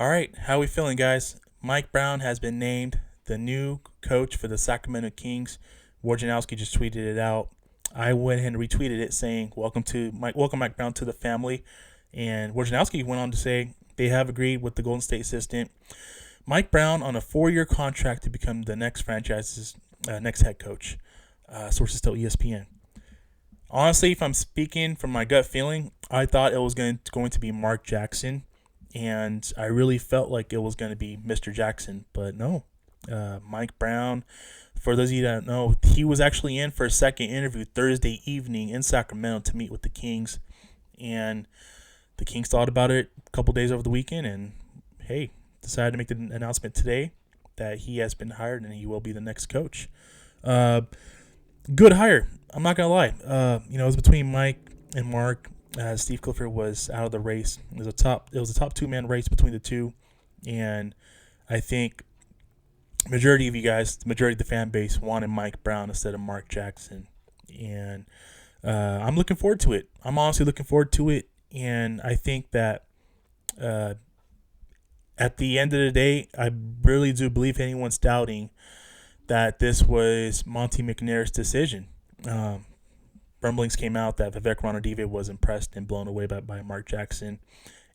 All right, how we feeling, guys? Mike Brown has been named the new coach for the Sacramento Kings. Wojnarowski just tweeted it out. I went ahead and retweeted it, saying, welcome Mike Brown to the family." And Wojnarowski went on to say they have agreed with the Golden State assistant Mike Brown on a 4-year contract to become the next franchise's next head coach. Sources tell ESPN. Honestly, if I'm speaking from my gut feeling, I thought it was going to be Mark Jackson, and I really felt like it was going to be Mr. Jackson, but no. Mike Brown, for those of you that don't know, he was actually in for a second interview Thursday evening in Sacramento to meet with the Kings, and the Kings thought about it a couple days over the weekend, and hey, decided to make the announcement today that he has been hired and he will be the next coach. Good hire. I'm not gonna lie. It was between Mike and Mark. Steve Clifford was out of the race. It was a top 2-man race between the two, and I think majority of you guys, the majority of the fan base, wanted Mike Brown instead of Mark Jackson, and I'm looking forward to it. I'm honestly looking forward to it, and I think that at the end of the day, I really do believe anyone's doubting that this was Monte McNair's decision. Rumblings came out that Vivek Ranadive was impressed and blown away by Mark Jackson,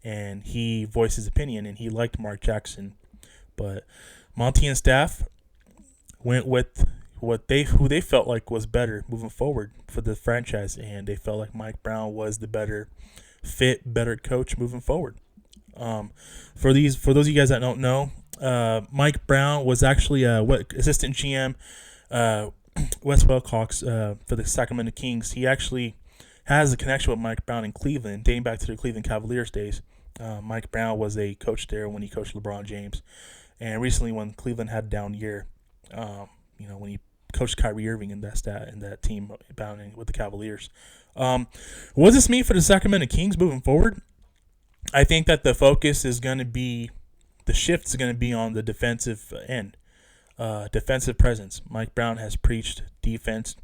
and he voiced his opinion, and he liked Mark Jackson. But Monte and staff went with who they felt like was better moving forward for the franchise, and they felt like Mike Brown was the better fit, better coach moving forward. For those of you guys that don't know, Mike Brown was actually assistant GM Wes Wilcox for the Sacramento Kings. He actually has a connection with Mike Brown in Cleveland, dating back to the Cleveland Cavaliers days. Mike Brown was a coach there when he coached LeBron James, and recently when Cleveland had a down year, when he coached Kyrie Irving in that team bounding with the Cavaliers. What does this mean for the Sacramento Kings moving forward? I think that the focus is going to be, the shift is going to be on the defensive end. Defensive presence. Mike Brown has preached defense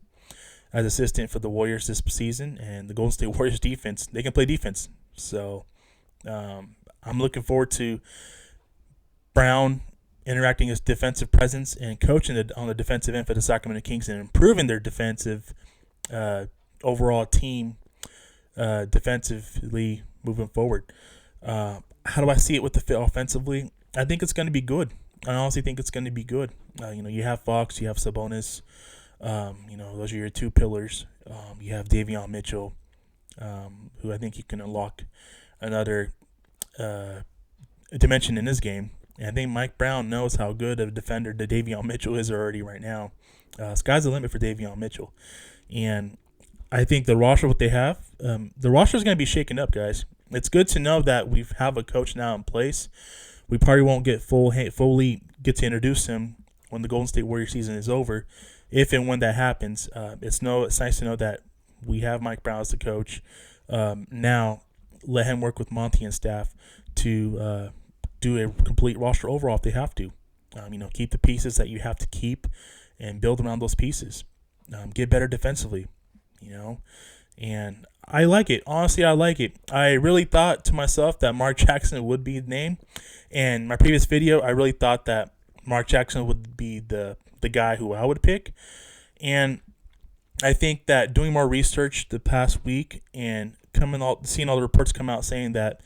as assistant for the Warriors this season, and the Golden State Warriors defense, they can play defense. So I'm looking forward to Brown interacting his defensive presence and coaching on the defensive end for the Sacramento Kings and improving their defensive overall team defensively moving forward. How do I see it with the fit offensively? I think it's going to be good. I honestly think it's going to be good. You have Fox, you have Sabonis. Those are your two pillars. You have Davion Mitchell, who I think you can unlock another dimension in this game. And I think Mike Brown knows how good of a defender that Davion Mitchell is already right now. Sky's the limit for Davion Mitchell. And I think the roster, what they have, the roster is going to be shaken up, guys. It's good to know that we have a coach now in place. We probably won't get fully get to introduce him when the Golden State Warriors season is over. If and when that happens, it's nice to know that we have Mike Brown as the coach. Now, let him work with Monte and staff to do a complete roster overhaul if they have to. Keep the pieces that you have to keep and build around those pieces. Get better defensively, and I like it. Honestly, I like it. I really thought to myself that Mark Jackson would be the name. And my previous video, I really thought that Mark Jackson would be the guy who I would pick. And I think that doing more research the past week and seeing all the reports come out saying that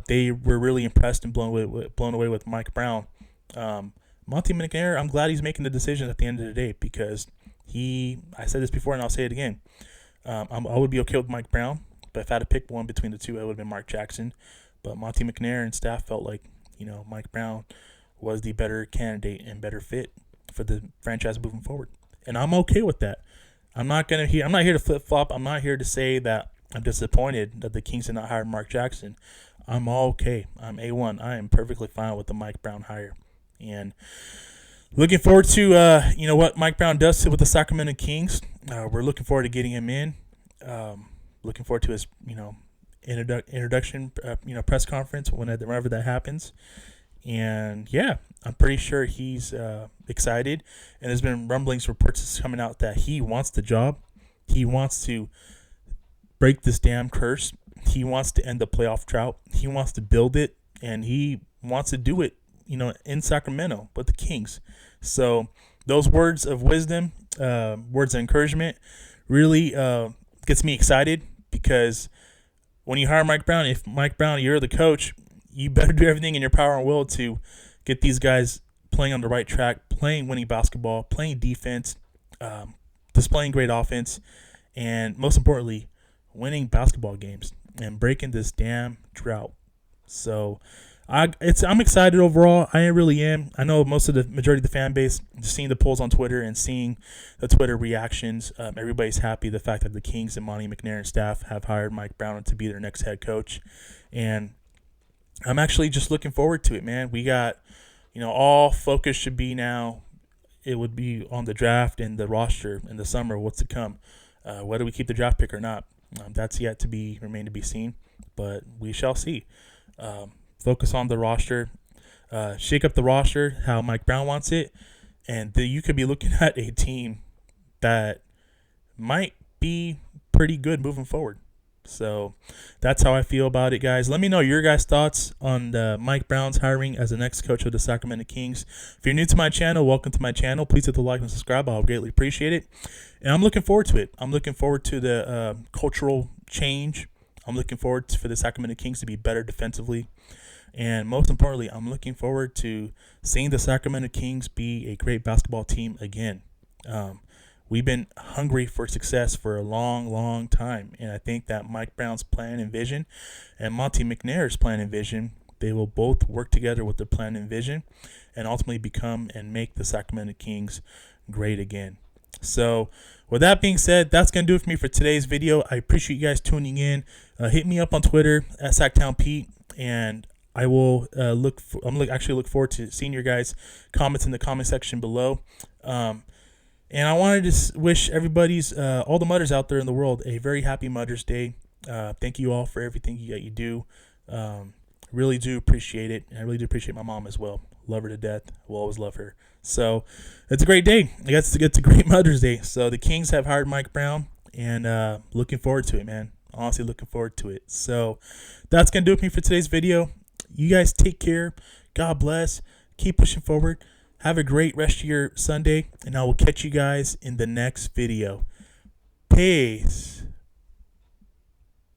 they were really impressed and blown away with Mike Brown. Monte McNair, I'm glad he's making the decision at the end of the day because I said this before and I'll say it again. I would be okay with Mike Brown, but if I had to pick one between the two, it would have been Mark Jackson. But Monte McNair and staff felt like, Mike Brown was the better candidate and better fit for the franchise moving forward. And I'm okay with that. I'm not here to flip-flop. I'm not here to say that I'm disappointed that the Kings did not hire Mark Jackson. I'm all okay. I'm A1. I am perfectly fine with the Mike Brown hire. And looking forward to what Mike Brown does with the Sacramento Kings. We're looking forward to getting him in. Looking forward to his introduction press conference whenever that happens. And yeah, I'm pretty sure he's excited. And there's been reports coming out that he wants the job. He wants to break this damn curse. He wants to end the playoff drought. He wants to build it, and he wants to do it, in Sacramento with the Kings. So those words of wisdom, words of encouragement, really gets me excited because when you hire Mike Brown, if Mike Brown, you're the coach, you better do everything in your power and will to get these guys playing on the right track, playing winning basketball, playing defense, displaying great offense, and most importantly, winning basketball games and breaking this damn drought. So I'm excited overall. I really am. I know most of the majority of the fan base, just seeing the polls on Twitter and seeing the Twitter reactions, everybody's happy the fact that the Kings and Monty McNair staff have hired Mike Brown to be their next head coach. And I'm actually just looking forward to it, man. We got, all focus should be now. It would be on the draft and the roster in the summer. What's to come? Whether we keep the draft pick or not, that's yet to remain to be seen. But we shall see. Focus on the roster, shake up the roster how Mike Brown wants it, and you could be looking at a team that might be pretty good moving forward. So that's how I feel about it, guys. Let me know your guys' thoughts on Mike Brown's hiring as the next coach of the Sacramento Kings. If you're new to my channel, welcome to my channel. Please hit the like and subscribe. I'll greatly appreciate it. And I'm looking forward to it. I'm looking forward to the cultural change. I'm looking forward for the Sacramento Kings to be better defensively. And most importantly, I'm looking forward to seeing the Sacramento Kings be a great basketball team again. We've been hungry for success for a long, long time. And I think that Mike Brown's plan and vision and Monty McNair's plan and vision, they will both work together with their plan and vision and ultimately become and make the Sacramento Kings great again. So with that being said, that's going to do it for me for today's video. I appreciate you guys tuning in. Hit me up on Twitter at SacTownPete, and I will look forward to seeing your guys' comments in the comment section below. And I wanted to wish everybody's, all the mothers out there in the world, a very happy Mother's Day. Thank you all for everything that you do. Really do appreciate it. And I really do appreciate my mom as well. Love her to death. Will always love her. So it's a great day. I guess it's a great Mother's Day. So the Kings have hired Mike Brown, and looking forward to it, man. Honestly, looking forward to it. So that's going to do it for me for today's video. You guys take care. God bless. Keep pushing forward. Have a great rest of your Sunday, and I will catch you guys in the next video. Peace.